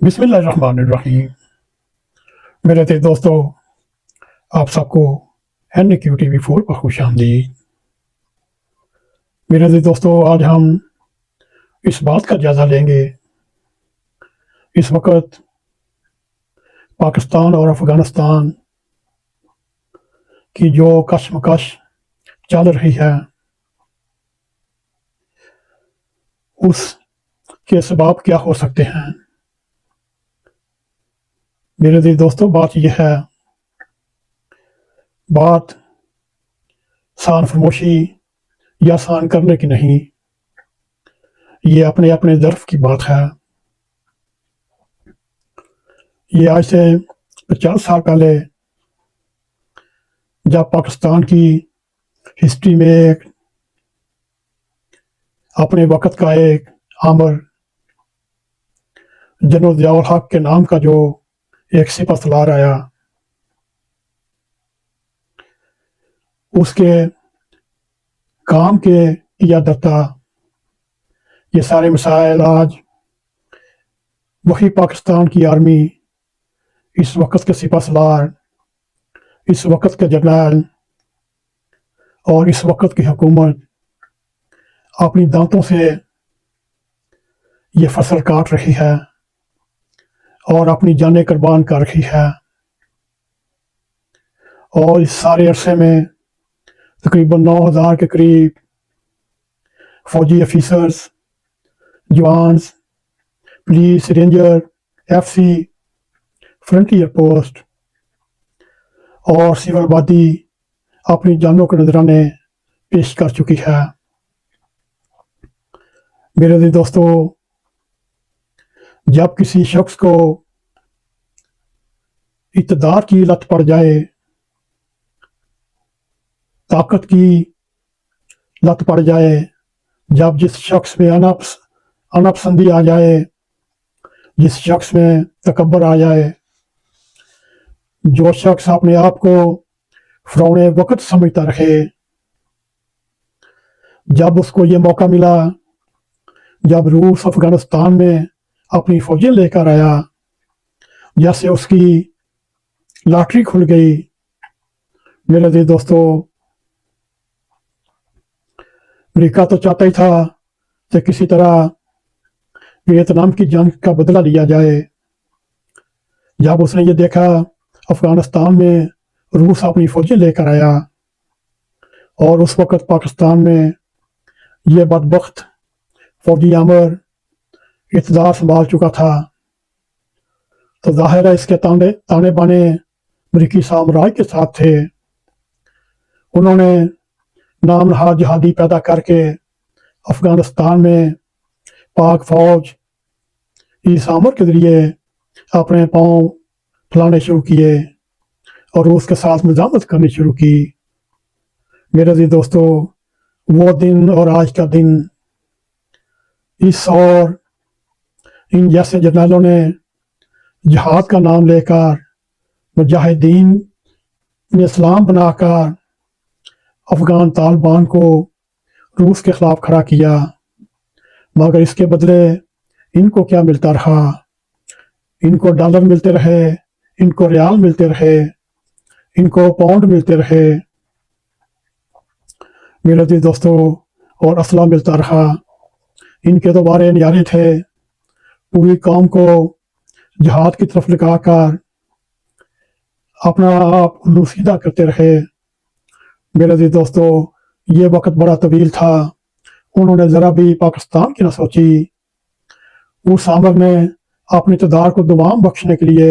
بسم اللہ الرحمن الرحیم۔ میرے عزیز دوستو، آپ سب کو NQTV4 پر خوش آمدید۔ میرے عزیز دوستو، آج ہم اس بات کا جائزہ لیں گے اس وقت پاکستان اور افغانستان کی جو کشمکش چل رہی ہے اس کے اسباب کیا ہو سکتے ہیں۔ میرے عزیز دوستو، بات یہ ہے، بات سان فرموشی یا سان کرنے کی نہیں، یہ اپنے اپنے ظرف کی بات ہے۔ یہ آج سے 50 سال پہلے جب پاکستان کی ہسٹری میں اپنے وقت کا ایک آمر جنرل ضیاء الحق کے نام کا جو ایک سپہ سالار آیا، اس کے کام کے قیادت یہ سارے مسائل آج وہی پاکستان کی آرمی، اس وقت کے سپہ سالار، اس وقت کے جرنیل اور اس وقت کی حکومت اپنی دانتوں سے یہ فصل کاٹ رہی ہے اور اپنی جانیں قربان کر رہی ہے۔ اور اس سارے عرصے میں تقریباً 9000 کے قریب فوجی افیسرز، جوانز، police, ranger, FC، frontier post اور سول آبادی اپنی جانوں کے نذرانے پیش کر چکی ہے۔ میرے عزیز دوستو، جب کسی شخص کو اقتدار کی لت پڑ جائے، طاقت کی لت پڑ جائے، جب جس شخص میں اناپسندی آ جائے، جس شخص میں تکبر آ جائے، جو شخص اپنے آپ کو فرعون وقت سمجھتا رہے، جب اس کو یہ موقع ملا، جب روس افغانستان میں اپنی فوجیں لے کر آیا، جیسے اس کی لاٹری کھل گئی۔ میرے عزیز دوستو، امریکہ تو چاہتا ہی تھا کہ کسی طرح ویتنام کی جنگ کا بدلہ لیا جائے۔ جب اس نے یہ دیکھا افغانستان میں روس اپنی فوجیں لے کر آیا اور اس وقت پاکستان میں یہ بدبخت فوجی آمر اقتدار سنبھال چکا تھا، تو ظاہر ہے اس کے تانے بانے امریکی سامراج کے ساتھ تھے۔ انہوں نے نام نہاد جہادی پیدا کر کے افغانستان میں پاک فوج اس آمر کے ذریعے اپنے پاؤں پھیلانے شروع کیے اور روس کے ساتھ مزاحمت کرنی شروع کی۔ میرے عزیز دوستو، وہ دن اور آج کا دن، اس اور ان جیسے جرنیلوں نے جہاد کا نام لے کر مجاہدین میں اسلام بنا کر افغان طالبان کو روس کے خلاف کھڑا کیا، مگر اس کے بدلے ان کو کیا ملتا رہا؟ ان کو ڈالر ملتے رہے، ان کو ریال ملتے رہے، ان کو پاؤنڈ ملتے رہے، میرے عزیز دوستو، اور اسلحہ ملتا رہا۔ ان کے دوبارے نیارے تھے، پوری قوم کو جہاد کی طرف لگا کر اپنا آپ لوسیدہ کرتے رہے۔ میرے عزیز دوستو، یہ وقت بڑا طویل تھا، انہوں نے ذرا بھی پاکستان کی نہ سوچی۔ اس آمر نے اپنے اقتدار کو دوام بخشنے کے لیے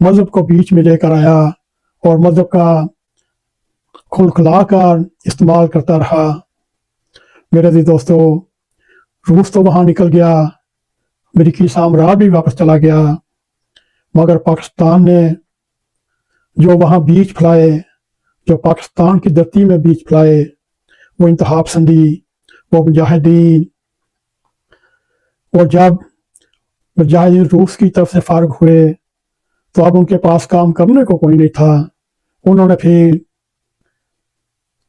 مذہب کو بیچ میں لے کر آیا اور مذہب کا کھلکھلا کر استعمال کرتا رہا۔ میرے عزیز دوستو، روس تو وہاں نکل گیا، امریکی سامراج بھی واپس چلا گیا، مگر پاکستان نے جو وہاں بیج پھیلائے، جو پاکستان کی دھرتی میں بیج پھیلائے، وہ انتہا پسندی، وہ مجاہدین، اور جب مجاہدین روس کی طرف سے فارغ ہوئے تو اب ان کے پاس کام کرنے کو کوئی نہیں تھا۔ انہوں نے پھر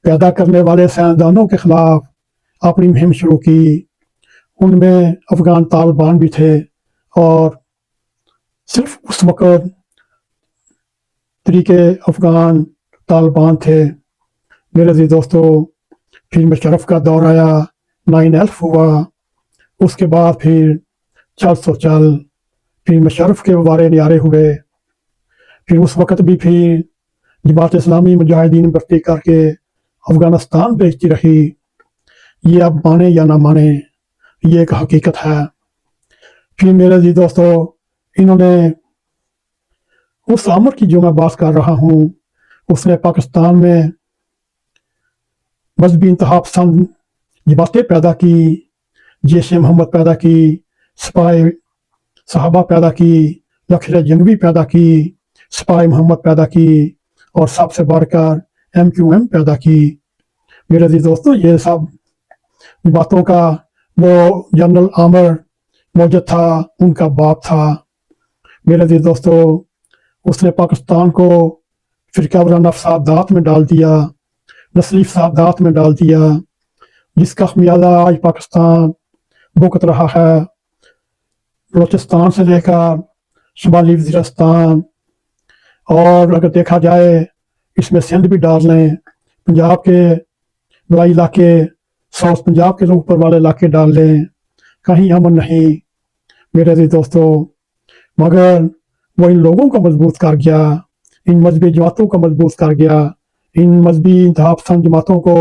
پیدا کرنے والے سائنسدانوں کے خلاف اپنی مہم شروع کی۔ ان میں افغان طالبان بھی تھے اور صرف اس وقت طریقے افغان طالبان تھے۔ میرے عزیز دوستو، پھر مشرف کا دور آیا، 9/11 ہوا، اس کے بعد پھر چل سو چل، پھر مشرف کے وارے نیارے ہوئے، پھر اس وقت بھی پھر جماعت اسلامی مجاہدین بھرتی کر کے افغانستان بھیجتی رہی۔ یہ اب مانے یا نہ مانے، یہ ایک حقیقت ہے۔ پھر میرے عزیز دوستو، انہوں نے اس عمر کی جو میں بات کر رہا ہوں، اس نے پاکستان میں مذہبی انتہا پسند جماعتیں پیدا کی، جیش محمد پیدا کی، سپاہی صحابہ پیدا کی، لشکر جنگی پیدا کی، سپاہی محمد پیدا کی، اور سب سے بڑھ کر MQM پیدا کی۔ میرے عزیز دوستو، یہ سب باتوں کا وہ جنرل عامر موجود تھا، ان کا باپ تھا۔ میرے عزیز دوستو، اس نے پاکستان کو فرقہ وارانہ فسادات میں ڈال دیا، نسلی فسادات میں ڈال دیا، جس کا خمیازہ آج پاکستان بھگت رہا ہے۔ بلوچستان سے لے کر شمالی وزیرستان، اور اگر دیکھا جائے اس میں سندھ بھی ڈال لیں، پنجاب کے بڑائی علاقے، ساؤتھ پنجاب کے اوپر والے علاقے ڈال لیں، کہیں امن نہیں۔ میرے عزیز دوستو، مگر وہ ان لوگوں کو مضبوط کر گیا، ان مذہبی جماعتوں کو مضبوط کر گیا، ان مذہبی انتہا پسند جماعتوں کو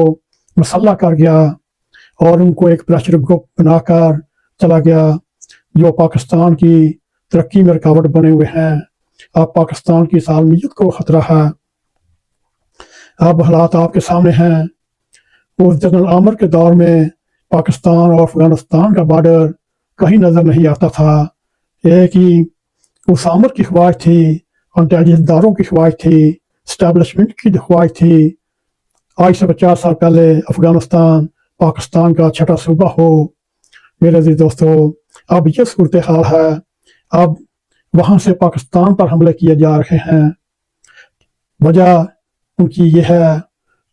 مسلح کر گیا، اور ان کو ایک پریشر گروپ بنا کر چلا گیا، جو پاکستان کی ترقی میں رکاوٹ بنے ہوئے ہیں۔ اب پاکستان کی سالمیت کو خطرہ ہے۔ اب حالات آپ کے سامنے ہیں۔ اس جنرل عامر کے دور میں پاکستان اور افغانستان کا بارڈر کہیں نظر نہیں آتا تھا۔ ایک ہی اس عامر کی خواہش تھی، انٹیلیجنس داروں کی خواہش تھی، اسٹیبلشمنٹ کی خواہش تھی، آج سے 50 سال پہلے افغانستان پاکستان کا چھٹا صوبہ ہو۔ میرے عزیز دوستو، اب یہ صورتحال ہے۔ اب وہاں سے پاکستان پر حملے کیے جا رہے ہیں۔ وجہ ان کی یہ ہے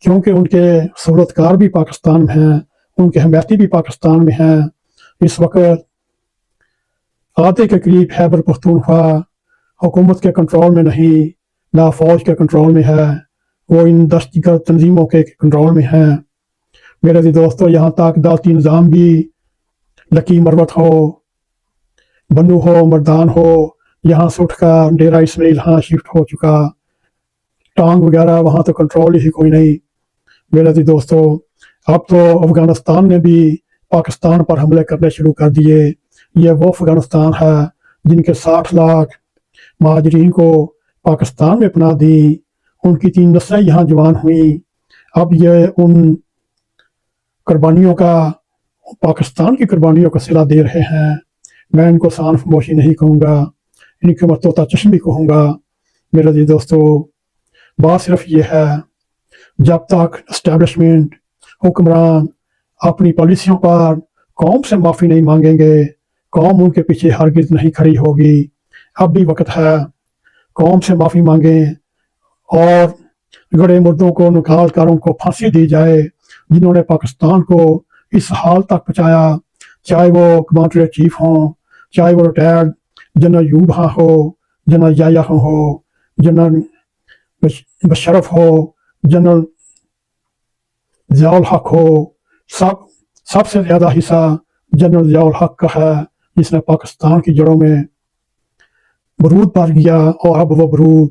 کیونکہ ان کے صورتکار بھی پاکستان میں ہیں، ان کے حمایتی بھی پاکستان میں ہیں۔ اس وقت آدھے کے قریب خیبر پختونخوا حکومت کے کنٹرول میں نہیں، نہ فوج کے کنٹرول میں ہے، وہ ان دہشت گرد تنظیموں کے کنٹرول میں ہیں۔ میرے عزیز دوستو، یہاں تک عدالتی نظام بھی لکی مروت ہو، بنو ہو، مردان ہو، یہاں سے اٹھ کر ڈیرہ اسماعیل ہاں شفٹ ہو چکا، ٹانگ وغیرہ وہاں تو کنٹرول ہی کوئی نہیں۔ میرے عزیز دوستو، اب تو افغانستان نے بھی پاکستان پر حملے کرنے شروع کر دیے۔ یہ وہ افغانستان ہے جن کے 60 لاکھ مہاجرین کو پاکستان میں پناہ دی، ان کی 3 نسلیں یہاں جوان ہوئیں۔ اب یہ ان قربانیوں کا، پاکستان کی قربانیوں کا صلہ دے رہے ہیں۔ میں ان کو سان فموشی نہیں کہوں گا، ان کو میں طوطا چشمی کہوں گا۔ میرے عزیز دوستو، بات صرف یہ ہے، جب تک اسٹیبلشمنٹ حکمران اپنی پالیسیوں پر قوم سے معافی نہیں مانگیں گے، قوم ان کے پیچھے ہرگز نہیں کھڑی ہوگی۔ اب بھی وقت ہے، قوم سے معافی مانگیں اور گڑے مردوں کو نکال کر ان کو پھانسی دی جائے، جنہوں نے پاکستان کو اس حال تک پہنچایا، چاہے وہ کمانڈر ان چیف ہوں، چاہے وہ ریٹائرڈ جنرل یوب ہاں ہو، جنرل یایا ہو، جنرل مشرف ہو، جنرل ضیاء الحق ہو۔ سب سے زیادہ حصہ جنرل ضیاء الحق کا ہے، جس نے پاکستان کی جڑوں میں برود بھر گیا، اور اب وہ برود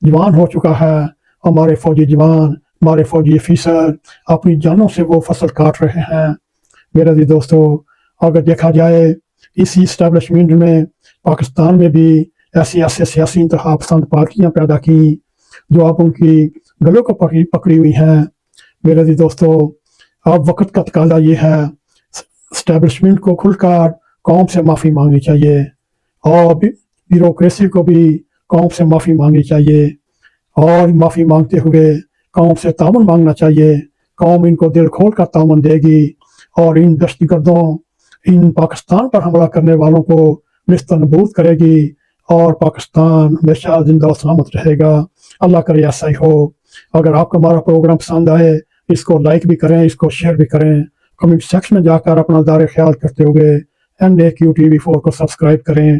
جوان ہو چکا ہے۔ ہمارے فوجی جوان، ہمارے فوجی افیسر اپنی جانوں سے وہ فصل کاٹ رہے ہیں۔ میرے عزیز دوستو، اگر دیکھا جائے اسی اسٹیبلشمنٹ میں پاکستان میں بھی ایسی سیاسی انتہا پسند پارٹیاں پیدا کی جو اب ان کی گلوں کو پکڑی ہوئی ہیں۔ میرے عزیز دوستو، اب وقت کا تقاضا یہ ہے، اسٹیبلشمنٹ کو کھل کر قوم سے معافی مانگنی چاہیے، اور بیوروکریسی کو بھی قوم سے معافی مانگنی چاہیے، اور معافی مانگتے ہوئے قوم سے تعاون مانگنا چاہیے۔ قوم ان کو دل کھول کر تعاون دے گی، اور ان دہشت گردوں، ان پاکستان پر حملہ کرنے والوں کو نست نبود کرے گی، اور پاکستان ہمیشہ زندہ و سلامت رہے گا۔ اللہ کرے ایسا ہی ہو۔ اگر آپ کو ہمارا پروگرام پسند آئے، اس کو لائک بھی کریں، اس کو شیئر بھی کریں، کمنٹ سیکشن میں جا کر اپنا دار خیال کرتے ہوئے NAQ TV4 کو سبسکرائب کریں۔